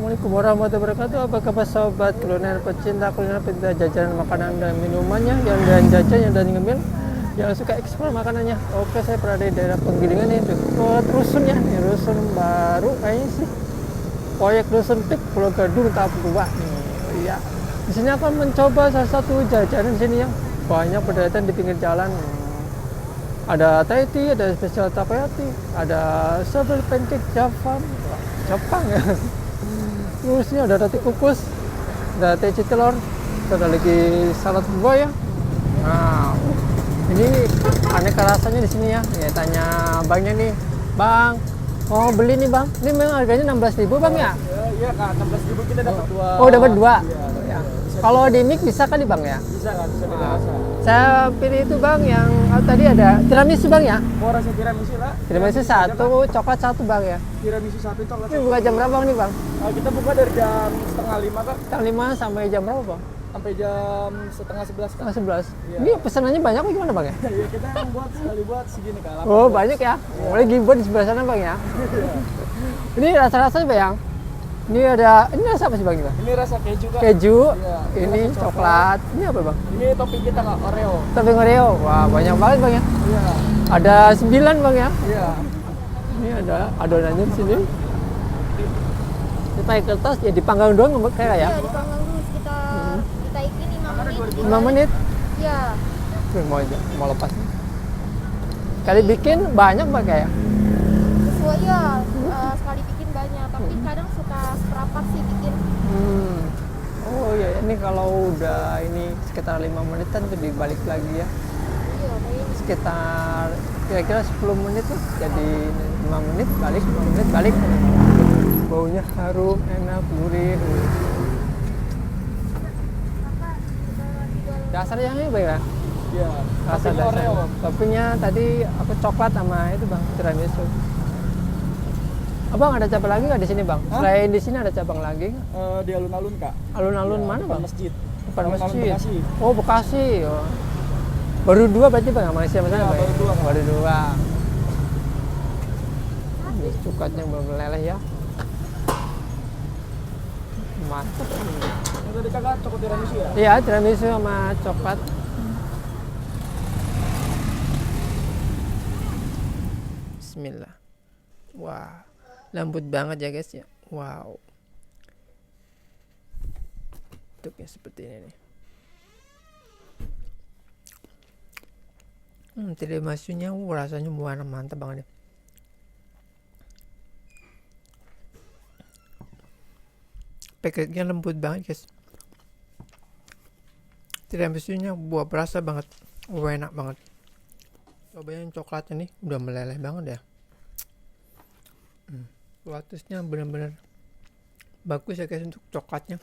Assalamualaikum warahmatullahi wabarakatuh. Apa kabar sobat kuliner, pecinta jajanan makanan dan minumannya, yang dan jajan, yang dan ngemil, yang suka eksplor makanannya. Oke, saya berada di daerah Penggilingan nih, dekat rusun ya, nih rusun baru kayaknya sih. Proyek Rusun Pik Pulau Gadung tahap 2 nih. Iya. Di sini akan mencoba salah satu jajanan di sini yang banyak berdatangan di pinggir jalan. Ada Thai tea, ada spesial takoyaki, ada sambal pancake Java, Jepang ya. Terus ini ada roti kukus, ada teh telur, ada lagi salad buah ya. Nah, ini aneka rasanya di sini ya. Ya tanya abangnya nih, bang, oh beli nih bang, ini memang harganya 16.000 bang ya? Iya kak, 16.000 kita dapat dua. Oh dapat dua. Iya, Ya. Kalau di mix bisa kali bang ya? bisa kan, bisa beda rasa. Saya pilih itu bang yang tadi ada tiramisu bang ya? Mau rasa tiramisu lah. Tiramisu satu, coklat satu bang ya. Tiramisu satu coklat. Ini buka jam berapa bang nih bang? Kita buka dari jam setengah 5 kak, Jam 5 sampai jam berapa bang? sampai jam setengah 11 kak. Setengah 11. Iya. Ini pesanannya banyak apa gimana bang ya? Iya kita buat sekali buat segini kak. Oh banyak ya? Mulai gimbal di sebelah sana bang ya? Ini rasa-rasanya bang? Ini rasa apa sih bang? Ini rasa keju kak. Keju, Iya, ini rasa coklat. Ini apa bang? Ini topping kita kak, Oreo. Topping Oreo. Wah banyak banget bang ya? Iya. Ada 9 bang ya? Iya. Ini ada adonannya di sini. Ini pakai kertas ya dipanggang doang kayak ya? Iya, dipanggang dulu sekitar kita ikin 5 menit. 5 menit. Iya. Tuh, mau lepas. Kali bikin banyak bang kayak? Sesuai ya, sekali bikin banyak, tapi kadang suka seperempat sih bikin. Oh iya, ini kalau udah ini sekitar 5 menitan tuh dibalik lagi ya. Iya, kayak Sekitar kira-kira 10 menit tuh. Jadi 5 menit balik, 5 menit balik. Baunya harum, enak, gurih. Dasarnya yang ini bang ya? Iya. Rasa Topping dasar. Oreo. Toppingnya tadi aku coklat sama itu bang, tiramisu. Abang ada cabang lagi nggak di sini bang? Hah? Selain di sini ada cabang lagi nggak? Di alun-alun kak. Alun-alun Iya, mana depan bang? masjid. Depan Alun-alun masjid. Bekasi. Oh Bekasi. Oh. Baru 2 berarti bang, Malaysia mana Iya, bang? baru 2, Kak. Baru 2. Ini cukatnya belum meleleh ya. Mantap. Yang tadi kakak coklat tiramisu ya? Iya, tiramisu sama coklat. Bismillah. Wah, lembut banget ya guys ya. Wow. Bentuknya seperti ini nih. Tiramisunya rasanya warna mantap banget nih. Paketnya lembut banget guys. Tiramisunya buah berasa banget. Enak banget. Cobain yang coklatnya nih, udah meleleh banget ya. Kualitasnya bener-bener bagus ya guys untuk coklatnya.